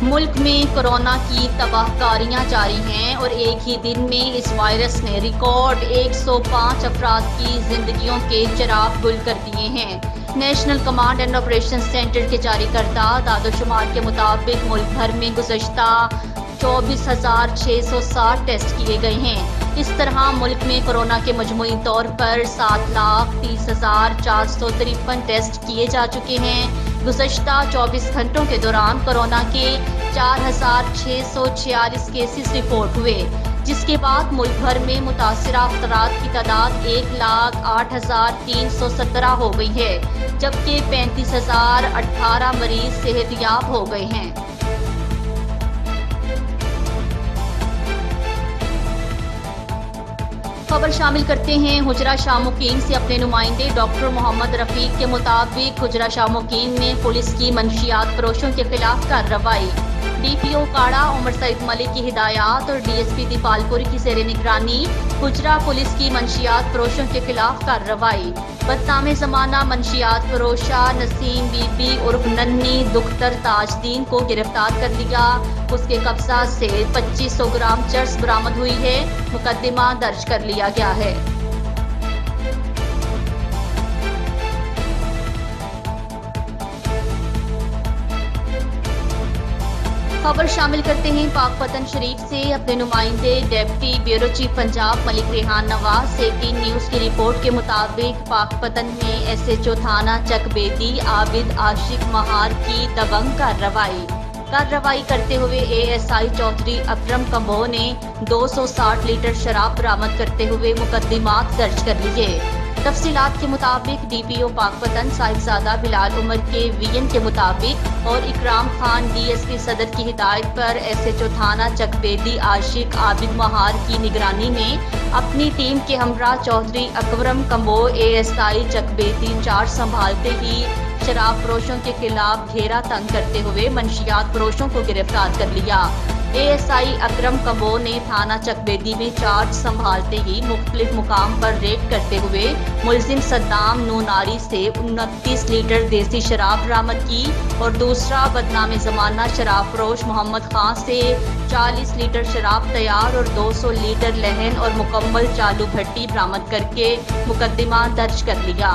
मुल्क में कोरोना की तबाहकारियां जारी हैं और एक ही दिन में इस वायरस ने रिकॉर्ड 105 अफराद की जिंदगियों के चिराग गुल कर दिए हैं। National command and operation centre के जारी करदा दादोशुमार के मुताबिक मुल्क भर में गुज़श्ता 24,660 टेस्ट किए गए हैं। इस तरह मुल्क में कोरोना के मजमूई तौर पर 7,30,453 टेस्ट किए जा चुके हैं। गुज़श्ता 24 घंटों के दौरान कोरोना के 4,646 केसेस रिपोर्ट हुए, जिसके बाद मुल्क भर में मुतासिरा अफराद की तादाद 1,08,317 हो गई है, जबकि 35,018 मरीज सेहतयाब हो गए हैं। खबर शामिल करते हैं हुजरा शामुकीन से। अपने नुमाइंदे डॉक्टर मोहम्मद रफीक के मुताबिक हुजरा शामुकीन ने पुलिस की मंशियात फरोशों के खिलाफ कार्रवाई। DPO काड़ा उमर सईद मलिक की हिदायत और DSP दीपालपुर की ज़ेरे निगरानी हुजरा पुलिस की मंशियात फरोशों के खिलाफ कार्रवाई। बदनामे ज़माना मंशियात फरोशा नसीम बीबी उर्फ नन्नी दुख्तर ताजदीन को गिरफ्तार कर लिया। उसके कब्जा से 2500 ग्राम चर्स बरामद हुई है। मुकदमा दर्ज कर लिया गया है। खबर शामिल करते हैं पाकपतन शरीफ से। अपने नुमाइंदे deputy bureau chief Punjab Malik Rehan Nawaz से 18 न्यूज़ की रिपोर्ट के मुताबिक पाकपतन में SHO थाना चकबेदी आबिद आशिक महार की दबंग कार्रवाई करते हुए ASI चौधरी अकरम कंबो ने 260 लीटर शराब बरामद करते हुए मुकदमात दर्ज कर लिए। तफसीलात के मुताबिक DPO पाकपतन साहिबजादा बिलाल उमर के VN के मुताबिक और इकराम खान DSP सदर की हिदायत पर SHO थाना चकबेदी आशिक आबिद महार की निगरानी में अपनी टीम के हमरा चौधरी अकरम कंबो ASI चकबेदी 4 संभालते ही शराब फरोशों के खिलाफ घेरा तंग करते हुए मंशियात फरोशों को गिरफ्तार कर लिया। ASI अकरम कंबो ने थाना चकबेदी में चार्ज संभालते ही मुख्तलिफ मुकाम पर रेड करते हुए मुलजिम सद्दाम नूनारी से 29 लीटर देसी शराब बरामद की और दूसरा बदनामे ज़माना शराब फरोश मोहम्मद खान से 40 लीटर शराब तैयार और 200 लीटर लहन और मुकम्मल चालू भट्टी बरामद करके मुकदमा दर्ज कर लिया।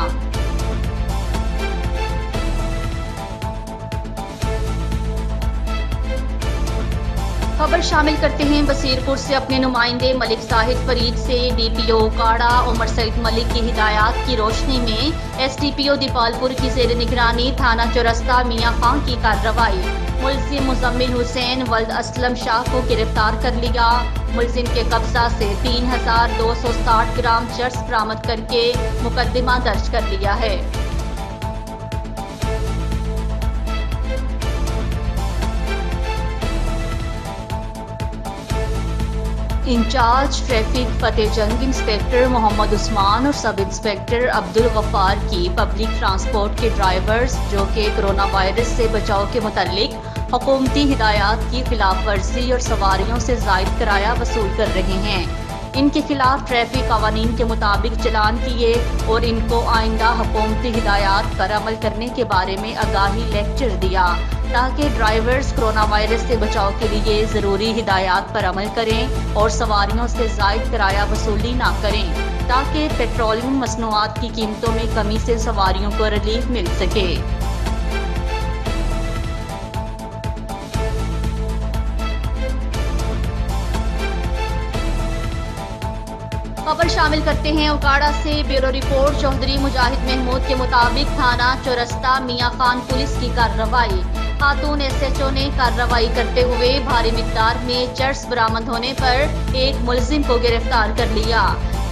खबर शामिल करते हैं बसीरपुर से। अपने नुमाइंदे मलिक साहिद फरीद से DPO काड़ा उमर सईद मलिक की हिदायत की रोशनी में SDPO दीपालपुर की ज़ेरे निगरानी थाना चौरस्ता मियाँ खां की कार्रवाई। मुलजिम मुजम्मिल हुसैन वल्द असलम शाह को गिरफ्तार कर लिया। मुलजिम के कब्जा से 3,260 ग्राम चर्स बरामद करके मुकदमा दर्ज कर लिया है। इंचार्ज ट्रैफिक फतेह जंग इंस्पेक्टर मोहम्मद उस्मान और सब इंस्पेक्टर अब्दुल गफ्फार की पब्लिक ट्रांसपोर्ट के ड्राइवर्स जो कि कोरोना वायरस से बचाव के मुतालिक हुकूमती हिदायत की खिलाफ वर्जी और सवारियों से जायद किराया वसूल कर रहे हैं, इनके खिलाफ ट्रैफिक कवानीन के मुताबिक चलान किए और इनको आइंदा हुकूमती हिदायत पर अमल करने के बारे में आगाही लेक्चर दिया ताकि ड्राइवर्स कोरोना वायरस से बचाव के लिए ज़रूरी हिदायत पर अमल करें और सवारियों से जायद किराया वसूली ना करें ताकि पेट्रोलियम मसनूआत की कीमतों में कमी से सवारियों को रिलीफ मिल सके। खबर शामिल करते हैं उकाड़ा से। ब्यूरो रिपोर्ट चौधरी मुजाहिद महमूद के मुताबिक थाना चौरस्ता मियाँ खान पुलिस की कार्रवाई। खातून SHO ने कार्रवाई करते हुए भारी मिकदार में चर्स बरामद होने पर एक मुलजिम को गिरफ्तार कर लिया।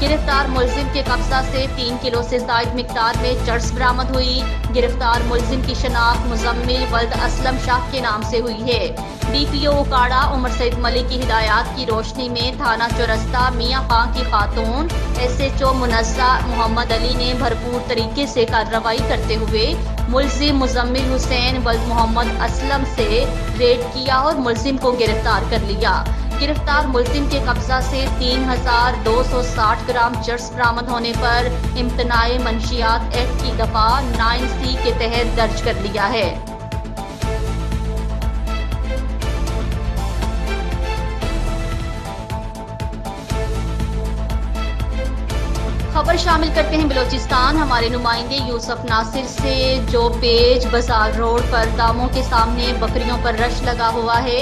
गिरफ्तार मुलजिम के कब्जा से 3 किलो से ज़ायद मिकदार में चर्स बरामद हुई। गिरफ्तार मुलजिम की शनाख्त मुजम्मिल वल्द असलम शाह के नाम से हुई है। DPO काड़ा उमर सईद मलिक की हिदायत की रोशनी में थाना चौरस्ता मियाँ खां की खातून SHO मुनस्सा मोहम्मद अली ने भरपूर तरीके से कार्रवाई करते हुए मुलजिम मुजम्मिल हुसैन वल्द मोहम्मद असलम से रेड किया और मुलजिम को गिरफ्तार कर लिया। गिरफ्तार मुलजिम के कब्जा से 3,260 ग्राम चर्स बरामद होने पर इम्तनाए मंशियात एक्ट की दफा 9C के तहत दर्ज कर लिया है। खबर शामिल करते हैं बलूचिस्तान। हमारे नुमाइंदे यूसुफ नासिर से, जो पेज बाजार रोड पर दामों के सामने बकरियों पर रश लगा हुआ है।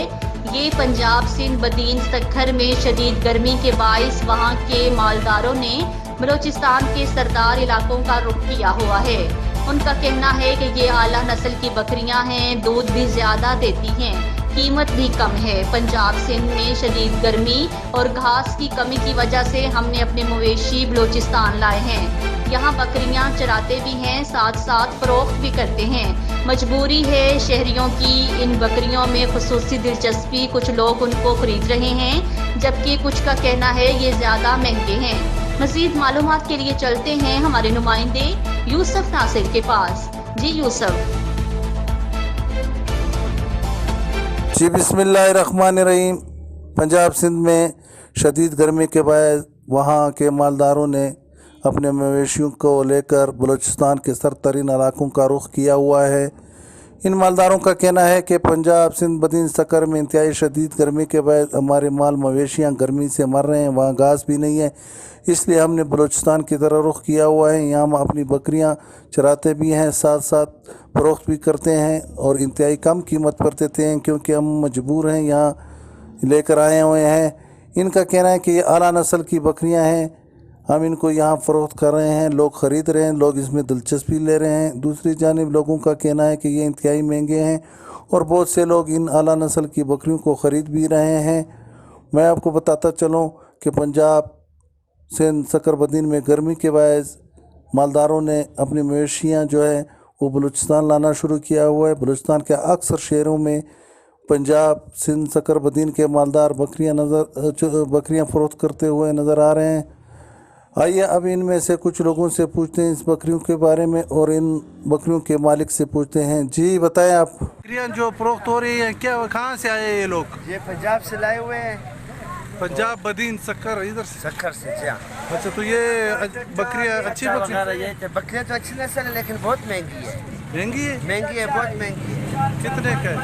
ये पंजाब सिंध बदीन सक्खर में शदीद गर्मी के बाइस वहां के मालदारों ने बलूचिस्तान के सरदार इलाकों का रुख किया हुआ है। उनका कहना है कि ये आला नस्ल की बकरियां हैं, दूध भी ज्यादा देती हैं, कीमत भी कम है। पंजाब सिंध में शदीद गर्मी और घास की कमी की वजह से हमने अपने मवेशी बलूचिस्तान लाए हैं। यहाँ बकरियां चराते भी हैं, साथ साथ फरोख्त भी करते हैं। मजबूरी है शहरियों की इन बकरियों में खुसूसी दिलचस्पी। कुछ लोग उनको खरीद रहे हैं, जबकि कुछ का कहना है ये ज्यादा महंगे हैं। मजीद मालूमात के लिए चलते हैं हमारे नुमाइंदे यूसुफ नासिर के पास। जी यूसुफ। जी बिस्मिल्लाहिर्रहमानिर्रहीम। पंजाब सिंध में शदीद गर्मी के बाद वहाँ के मालदारों ने अपने मवेशियों को लेकर बलूचिस्तान के सरतरीन इलाकों का रुख किया हुआ है। इन मालदारों का कहना है कि पंजाब सिंध बदीन सक्खर में इंतहाई शदीद गर्मी के बाद हमारे माल मवेशियाँ गर्मी से मर रहे हैं, वहाँ घास भी नहीं है, इसलिए हमने बलूचिस्तान की तरफ रुख किया हुआ है। यहाँ हम अपनी बकरियाँ चराते भी हैं, साथ साथ फरोख्त भी करते हैं और इंतहाई कम कीमत पर देते हैं, क्योंकि हम मजबूर हैं, यहाँ लेकर आए हुए हैं। इनका कहना है कि ये आला नस्ल की बकरियाँ हैं, हम इनको यहाँ फ़रोख्त कर रहे हैं, लोग ख़रीद रहे हैं, लोग इसमें दिलचस्पी ले रहे हैं। दूसरी जानिब लोगों का कहना है कि ये इंतहाई महंगे हैं और बहुत से लोग इन आला नस्ल की बकरियों को ख़रीद भी रहे हैं। मैं आपको बताता चलूँ कि पंजाब सिंध सक्खर बदीन में गर्मी के बायस मालदारों ने अपनी मवेशियाँ जो है वो बलूचिस्तान लाना शुरू किया हुआ है। बलूचिस्तान के अक्सर शहरों में पंजाब सिंध सक्खर बदीन के मालदार बकरियाँ फ़रोख्त करते हुए नज़र आ रहे हैं। आइए अब इनमें से कुछ लोगों से पूछते हैं इस बकरियों के बारे में और इन बकरियों के मालिक से पूछते हैं। जी बताएं आप। बकरियाँ जो फ़रोख्त हो रही हैं क्या कहाँ से आए ये लोग? ये पंजाब से लाए हुए हैं। पंजाब बदीन सक्खर इधर से? सक्खर से जी हाँ। अच्छा, तो ये बकरियाँ अच्छी बकरियाँ तो अच्छी नस्ल है, लेकिन बहुत महंगी है। महंगी है? महंगी है, बहुत महंगी है। कितने का है?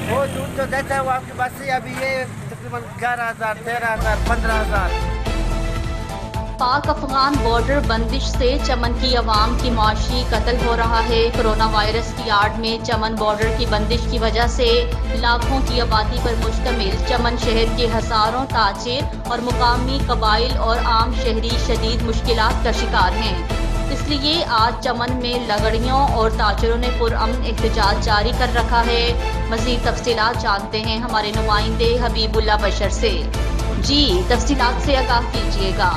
वो दूध तो देता है वो आपके पास से, अभी ये तकरीबन 11,000, 13,000, 15,000। पाक अफगान बॉर्डर बंदिश से चमन की अवाम की माशी कत्ल हो रहा है। कोरोना वायरस की आड़ में चमन बॉर्डर की बंदिश की वजह से लाखों की आबादी पर मुश्तमिल चमन शहर के हजारों ताजिर और मुकामी कबाइल और आम शहरी शदीद मुश्किलात का शिकार हैं। इसलिए आज चमन में लगड़ियों और ताजिरों ने पुरअमन एहतजाज जारी कर रखा है। मज़ीद तफसीलात जानते हैं हमारे नुमाइंदे हबीबुल्ला बशर से। जी तफसीलात से आगाह कीजिएगा।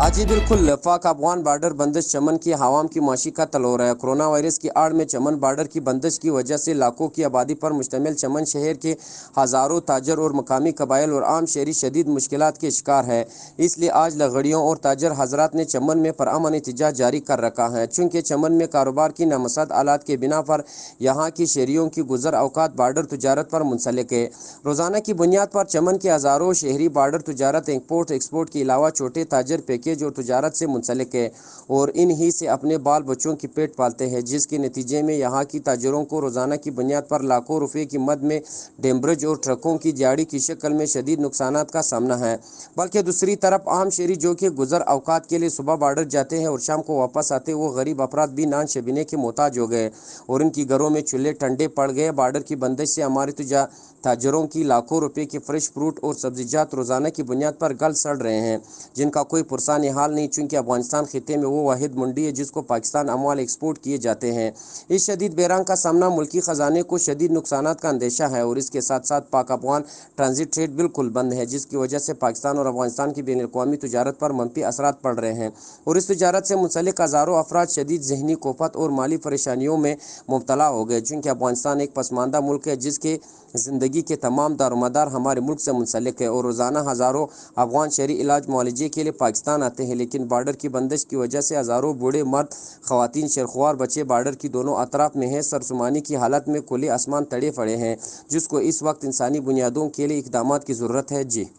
आज ही बिल्कुल पाक अफगान बॉर्डर बंदिश चमन की हवाम की माशी का तल हो रहा है। कोरोना वायरस की आड़ में चमन बॉर्डर की बंदिश की वजह से लाखों की आबादी पर मुश्तमिल चमन शहर के हज़ारों ताजर और मकामी कबाइल और आम शहरी शदीद मुश्किलात के शिकार है। इसलिए आज लगड़ियों और ताजर हजरात ने चमन में पुरअमन एहतजाज जारी कर रखा है। चूँकि चमन में कारोबार की नामसद आलात के बिना पर यहाँ की शहरियों की गुजर अवकात बॉर्डर तजारत पर मुंसलिक है। रोज़ाना की बुनियाद पर चमन के हज़ारों शहरी बॉर्डर तजारत इम्पोर्ट एक्सपोर्ट के अलावा छोटे ताजर पैकेज और तजारत से मुंसलिक है और इन ही से अपने बाल बच्चों की पेट पालते हैं, जिसके नतीजे में यहाँ की ताजरों को रोज़ाना की बुनियाद पर लाखों रुपए की मद में डेम्ब्रिज और ट्रकों की जाड़ी की शक्ल में शदीद नुकसानात का सामना है। बल्कि दूसरी तरफ आम शहरी जो कि गुजर अवकात के लिए सुबह बॉर्डर जाते हैं और शाम को वापस आते वो गरीब अफराद भी नान शबीने के मोहताज हो गए और इनकी घरों में चूल्हे ठंडे पड़ गए। बॉर्डर की बंदिश से हमारे ताजरों की लाखों रुपए के फ्रेश फ्रूट और सब्जियात रोज़ाना की बुनियाद पर गल सड़ रहे हैं, जिनका कोई पुरसान हाल नहीं, चूँकि अफगानिस्तान खिते में वो वाहिद मंडी है जिसको पाकिस्तान अमवाल एक्सपोर्ट किए जाते हैं। इस शदीद बहरान का सामना मुल्की ख़जाने को शदीद नुकसानात का अंदेशा है और इसके साथ साथ पाक अफगान ट्रांजिट ट्रेड बिल्कुल बंद है, जिसकी वजह से पाकिस्तान और अफगानिस्तान की बैनुल-अक़वामी तजारत पर मनफी असरात पड़ रहे हैं और इस तजारत से मुंसलिक हज़ारों अफराद शदीद ज़हनी कोफत और माली परेशानियों में मुब्तला हो गए। चूँकि अफगानिस्तान एक पसमानदा मुल्क है जिसके ज़िंदगी के तमाम दारोमदार हमारे मुल्क से मुंसलिक है और रोज़ाना हज़ारों अफगान शहरी इलाज मुआलजे के लिए पाकिस्तान आते हैं, लेकिन बॉर्डर की बंदिश की वजह से हज़ारों बूढ़े मर्द ख़वातीन शेरख्वार बच्चे बॉर्डर की दोनों अतराफ में हैं, सरसुमानी की हालत में खुले आसमान तड़े पड़े हैं, जिसको इस वक्त इंसानी बुनियादों के लिए इक़दामात की ज़रूरत है। जी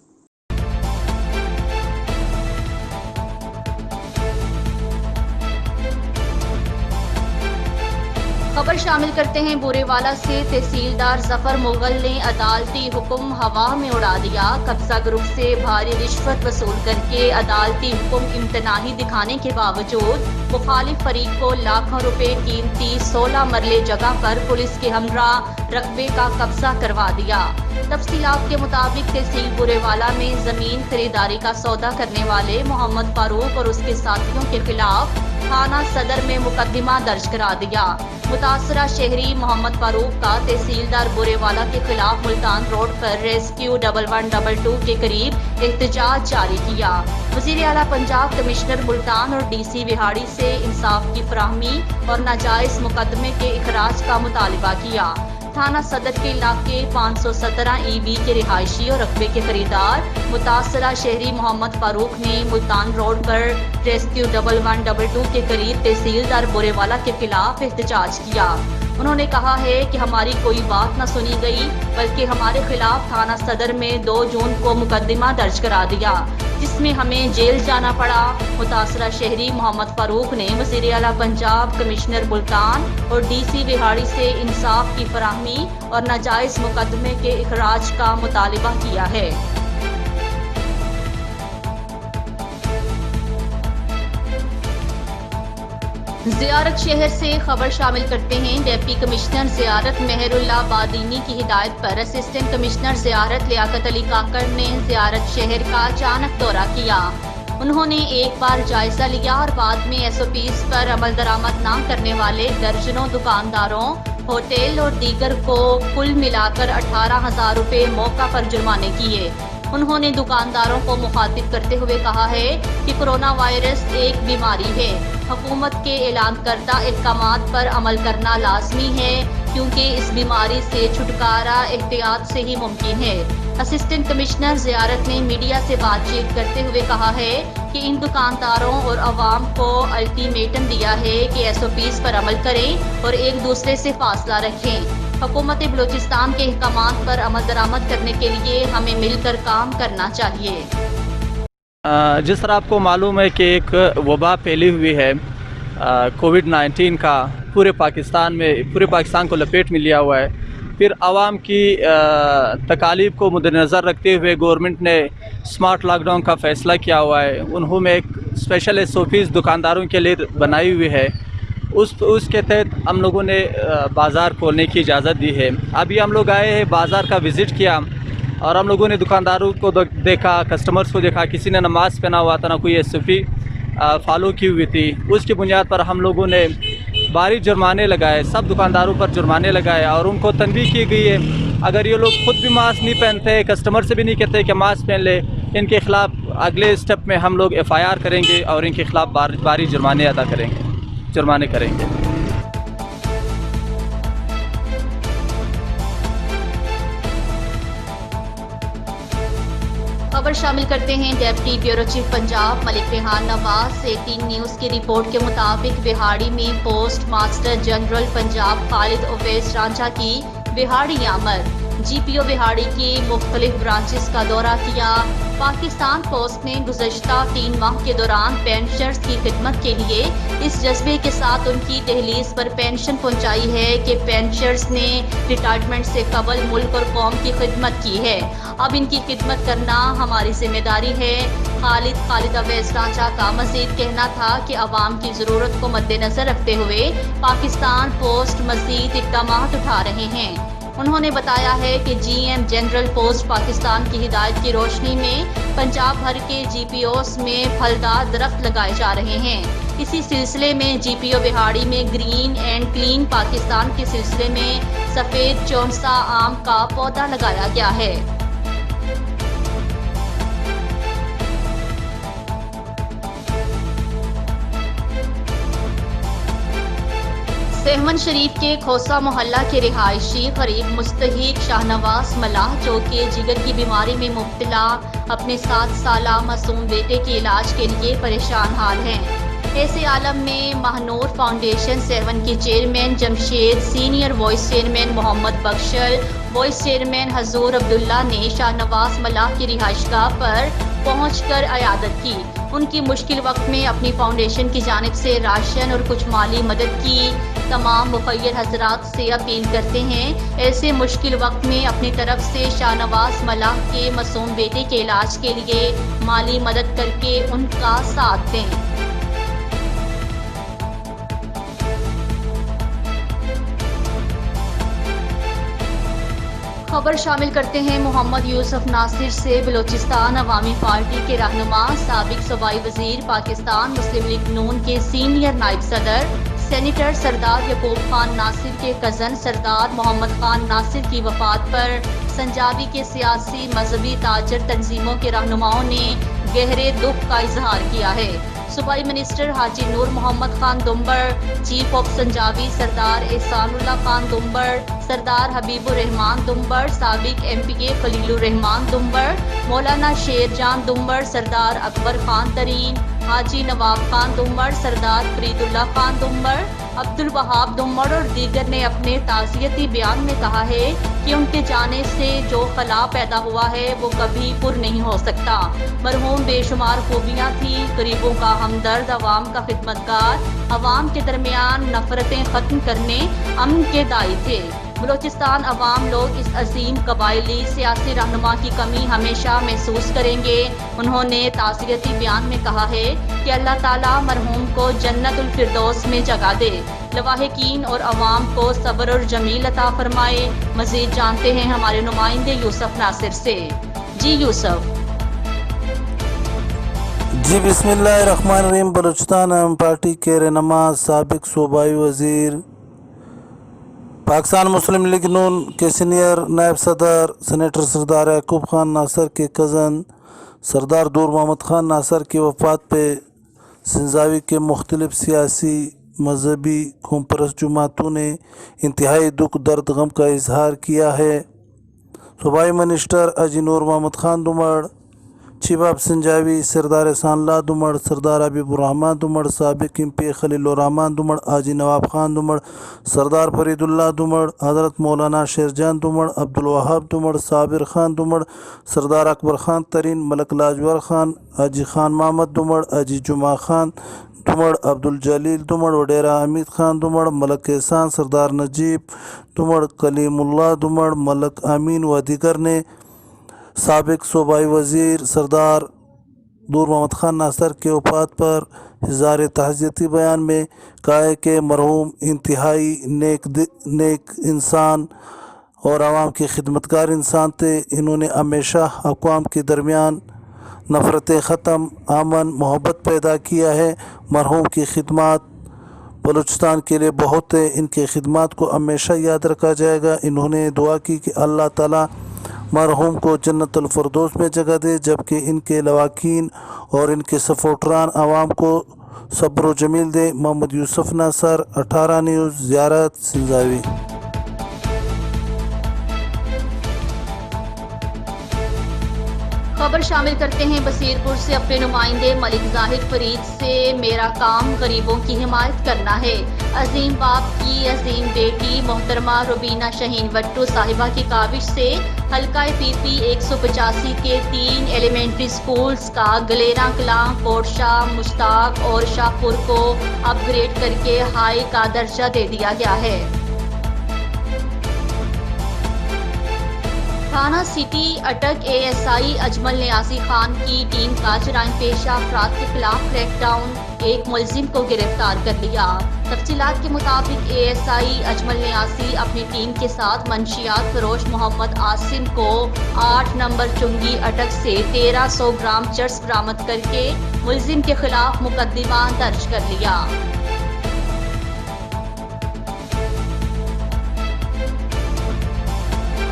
खबर शामिल करते हैं बोरेवाला से। तहसीलदार जफर मुगल ने अदालती हुक्म हवा में उड़ा दिया। कब्जा ग्रुप से भारी रिश्वत वसूल करके अदालती हुक्म इम्तनाही दिखाने के बावजूद मुखालिफ फरीक को लाखों रुपए कीमती 16 मरले जगह पर पुलिस के हमरा रकबे का कब्जा करवा दिया। तफसीलात के मुताबिक तहसील बोरेवाला में जमीन खरीदारी का सौदा करने वाले मोहम्मद फारूक और उसके साथियों के खिलाफ थाना सदर में मुकदमा दर्ज करा दिया। मुतासरा शहरी मोहम्मद फारूक का तहसीलदार बोरेवाला के खिलाफ मुल्तान रोड पर रेस्क्यू 1122 के करीब एहतजाज जारी किया। वज़ीर आला पंजाब कमिश्नर मुल्तान और DC बिहाड़ी से इंसाफ की फराहमी और नाजायज मुकदमे के इखराज का मुतालबा किया। थाना सदर के इलाके 517 EB के रिहायशी और रकबे के खरीदार मुतासरा शहरी मोहम्मद फारूक ने मुल्तान रोड पर रेस्क्यू 1122 के करीब तहसीलदार बोरेवाला के खिलाफ एहतजाज किया। उन्होंने कहा है कि हमारी कोई बात न सुनी गई, बल्कि हमारे खिलाफ थाना सदर में 2 जून को मुकदमा दर्ज करा दिया, जिसमें हमें जेल जाना पड़ा। मुतासरा शहरी मोहम्मद फारूक ने वज़ीर आला पंजाब कमिश्नर मुल्तान और DC बिहाड़ी से इंसाफ की फराहमी और नाजायज मुकदमे के इखराज का मुतालबा किया है। ज़ियारत शहर से खबर शामिल करते हैं। डिप्टी कमिश्नर ज़ियारत मेहरुल्लाह बादीनी की हिदायत पर असिस्टेंट कमिश्नर ज़ियारत लियाकत अली काकड़ ने ज़ियारत शहर का अचानक दौरा किया। उन्होंने एक बार जायजा लिया और बाद में SOPs पर अमल दरामद न करने वाले दर्जनों दुकानदारों, होटल और दीगर को कुल मिलाकर 18,000 रुपये मौका पर जुर्माने किए। उन्होंने दुकानदारों को मुखातिब करते हुए कहा है कि कोरोना वायरस एक बीमारी है। हुकूमत के ऐलान करदा अहकामात पर अमल करना लाजमी है, क्योंकि इस बीमारी से छुटकारा एहतियात से ही मुमकिन है। असिस्टेंट कमिश्नर ज़ियारत ने मीडिया से बातचीत करते हुए कहा है कि इन दुकानदारों और अवाम को अल्टीमेटम दिया है कि SOPs पर अमल करें और एक दूसरे से फासला रखें। हुकूमत बलूचिस्तान के अहकामात पर अमल दरामद करने के लिए हमें मिलकर काम करना चाहिए। जिस तरह आपको मालूम है कि एक वबा फैली हुई है कोविड-19 का, पूरे पाकिस्तान को लपेट में लिया हुआ है। फिर आवाम की तकालीफ को मद्देनज़र रखते हुए गवर्नमेंट ने स्मार्ट लॉकडाउन का फ़ैसला किया हुआ है। उन्होंने एक स्पेशल SOPs दुकानदारों के लिए बनाई हुई है। उसके तहत हम लोगों ने बाज़ार खोलने की इजाज़त दी है। अभी हम लोग आए हैं, बाज़ार का विज़िट किया और हम लोगों ने दुकानदारों को देखा, कस्टमर्स को देखा, किसी ने नमाज़ पहना हुआ था, ना कोई SOP फॉलो की हुई थी। उसकी बुनियाद पर हम लोगों ने भारी जुर्माने लगाए, सब दुकानदारों पर जुर्माने लगाए और उनको तनबीह की गई है अगर ये लोग खुद भी मास्क नहीं पहनते, कस्टमर से भी नहीं कहते कि मास्क पहन ले, इनके ख़िलाफ़ अगले स्टेप में हम लोग FIR करेंगे और इनके ख़िलाफ़ भारी जुर्माने करेंगे। खबर शामिल करते हैं। Deputy bureau chief Punjab Malik Rehan Nawaz 18 news की रिपोर्ट के मुताबिक बिहाड़ी में post master general Punjab Khalid Owais Ranjha की बिहाड़ी आमद। GPO बिहाड़ी की मुख्तलिफ ब्रांचेस का दौरा किया। पाकिस्तान पोस्ट ने गुज़श्ता 3 माह के दौरान पेंशनर्स की खिदमत के लिए इस जज्बे के साथ उनकी दहलीज पर पेंशन पहुंचाई है कि पेंशनर्स ने रिटायरमेंट से कबल मुल्क और कौम की खिदमत की है। अब इनकी खिदमत करना हमारी जिम्मेदारी है। खालिद ओवैस रांझा का मज़ीद कहना था कि अवाम की ज़रूरत को मद्देनज़र रखते हुए पाकिस्तान पोस्ट मज़ीद इक़दामात उठा रहे हैं। उन्होंने बताया है कि GM जनरल पोस्ट पाकिस्तान की हिदायत की रोशनी में पंजाब भर के GPOs में फलदार दरख्त लगाए जा रहे हैं। इसी सिलसिले में GPO बिहाड़ी में ग्रीन एंड क्लीन पाकिस्तान के सिलसिले में सफ़ेद चौंसा आम का पौधा लगाया गया है। सहमन शरीफ के खोसा मोहल्ला के रिहायशी करीब मुस्तहिक शाहनवाज मलाह, जो कि जिगर की बीमारी में मुब्तला अपने 7 साला मासूम बेटे के इलाज के लिए परेशान हाल हैं। ऐसे आलम में महानूर फाउंडेशन 7 के chairman Jamshed, senior vice chairman Mohammad Bakhshal, vice chairman Huzoor Abdullah ने शाहनवाज मलाह की रिहाइशगाह पर पहुंचकर अयादत की। उनकी मुश्किल वक्त में अपनी फाउंडेशन की जानिब से राशन और कुछ माली मदद की। तमाम मुखय्यर हजरात से अपील करते हैं ऐसे मुश्किल वक्त में अपनी तरफ से शाहनवाज मलाह के मासूम बेटे के इलाज के लिए माली मदद करके उनका साथ दें। खबर शामिल करते हैं मोहम्मद यूसुफ नासिर से। बलोचिस्तान अवामी पार्टी के रहनुमा साबिक सूबाई वजीर पाकिस्तान मुस्लिम लीग नून के सीनियर नायब सदर सेनेटर सरदार यकूब खान नासिर के कज़न सरदार मोहम्मद खान नासिर की वफात पर संजाबी के सियासी मजहबी ताजर तंजीमों के रहनुमाओं ने गहरे दुख का इजहार किया है। सूबाई minister Haji Noor Mohammad Khan Dumbar, chief of Sanjawi Sardar Ehsanullah Khan Dumbar, Sardar Habibur Rahman Dumbar, साबिक MPA खलीलुर रहमान दुम्बर, मौलाना शेरजान दुम्बर, सरदार अकबर खान तरीन, हाजी नवाब खान दुम्बर, सरदार फरीदुल्लाह खान दुम्बर, अब्दुल वहाब दुम्बर और दीगर ने अपने ताज़ियती बयान में कहा है कि उनके जाने से जो खला पैदा हुआ है वो कभी पुर नहीं हो सकता। मरहूम बेशुमार खूबियाँ थी, गरीबों का हमदर्द, अवाम का खिदमतगार, अवाम के दरमियान नफरतें ख़त्म करने अमन के दाई थे। बलोचिस्तान अवाम लोग इस अजीम कबायली सियासी रहनुमा की कमी हमेशा महसूस करेंगे। उन्होंने ताज़ियती बयान में कहा है कि अल्लाह ताला मरहूम को जन्नतुल फिरदौस में जगह दे, लवाहिकीन और अवाम को सब्र और जमील अता फरमाए। मज़ीद जानते हैं हमारे नुमाइंदे यूसुफ नासिर से। जी यूसुफ। जी बिस्मिल्लाहिर्रहमानिर्रहीम। बलूचिस्तान आवाम पार्टी के रहनुमा साबिक सूबाई वज़ीर पाकिस्तान मुस्लिम लीग नून के सीनियर नायब सदर सेनेटर सरदार यकूब खान नासिर के कज़न सरदार दूर मोहम्मद खान नासिर की वफ़ात पे संजावी के मुख्तलिफ सियासी मजहबी कौमपरस्त जमातों ने इंतहाई दुख दर्द गम का इजहार किया है। सूबाई minister Haji Noor Mohammad Khan Dummar, chief of Sanjawi Sardar Ehsanullah Dummar, Sardar Habibur Rahman Dummar, साबिक MPA खलीलुर रहमान दुमड़, हाजी नवाब खान दुमड़, सरदार फरीदुल्लाह दुमड़, हज़रत मौलाना शेरजान दुमड़, अब्दुल वहाब दुमड़, साबिर खान दुमड़, सरदार अकबर खान तरीन, मलक लाजवर खान, हाजी खान मोहम्मद दुमड़, हाजी जुमा खान दुमड़, अब्दुल जलील दुमड़, वडेरा हमीद खान दुमड़, मलक एहसान, सरदार नजीब दुमड़, कलीमुल्लाह दुमड़, मलक अमीन व दीगर ने साबिक सूबाई वज़ीर सरदार दूर मोहम्मद खान नासिर के वफ़ात पर इज़हार ताज़ियती बयान में कहा है कि मरहूम इंतहाई नेक इंसान और आवाम के खिदमतगार इंसान थे। इन्होंने हमेशा अक़वाम के दरमियान नफ़रतें ख़त्म, अमन मोहब्बत पैदा किया है। मरहूम की खिदमत बलूचिस्तान के लिए बहुत है, इनके खिदमत को हमेशा याद रखा जाएगा। इन्होंने दुआ की कि अल्लाह ताला मरहूम को जन्नतुल फिरदौस में जगह दे, जबकि इनके लवाकीन और इनके सपोर्टरान आवाम को सब्र व जमील दे। मोहम्मद यूसुफ नासिर, 18 न्यूज़, ज़ियारत संजावी। खबर शामिल करते हैं बसीरपुर से। अपने नुमाइंदे मलिक जाहिद फरीद से मेरा काम गरीबों की हिमायत करना है। अजीम बाप की अजीम बेटी मोहतरमा रुबीना शहीन वट्टू साहिबा की काविश से हल्का PP 185 के 3 एलिमेंट्री स्कूल्स का गलेरा कलां, कोटशा, मुश्ताक और शाहपुर को अपग्रेड करके हाई का दर्जा दे दिया गया है। थाना सिटी अटक ASI अजमल नियाज़ी खान की टीम का जराइम पेशा अफराद के खिलाफ क्रैकडाउन, एक मुलजिम को गिरफ्तार कर लिया। तफसीलात के मुताबिक ASI अजमल नियाज़ी अपनी टीम के साथ मंशियात फरोश मोहम्मद आसिम को 8 नंबर चुंगी अटक से 1300 ग्राम चर्स बरामद करके मुलजिम के खिलाफ मुकदमा दर्ज कर लिया।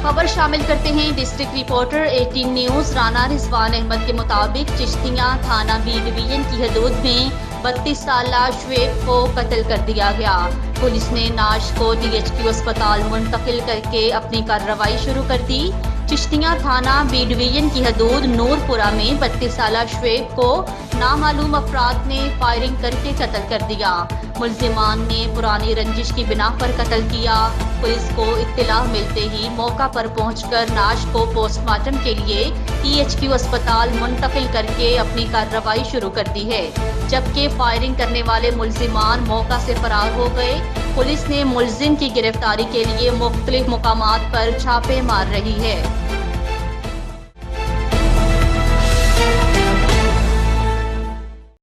खबर शामिल करते हैं district reporter 18 news. Rana Rizwan Ahmed के मुताबिक चिश्तियाँ थाना B डिवीजन की हदूद में 32 साला शुएब को कत्ल कर दिया गया। पुलिस ने नाश को DHQ अस्पताल मुंतकिल करके अपनी कार्रवाई शुरू कर दी। चिश्तियाँ थाना B डिवीजन की हदूद नूरपुरा में 32 साला शुएब को नामालूम अफराद ने फायरिंग करके कत्ल कर दिया। मुल्जिमान ने पुरानी रंजिश की बिना पर कत्ल किया। पुलिस को इत्तला मिलते ही मौका पर पहुंचकर नाश को पोस्टमार्टम के लिए THQ अस्पताल मुंतकिल करके अपनी कार्रवाई शुरू कर दी है, जबकि फायरिंग करने वाले मुल्जिमान मौका से फरार हो गए। पुलिस ने मुलजिम की गिरफ्तारी के लिए मुख्तलिफ मुकामात पर छापे मार रही है।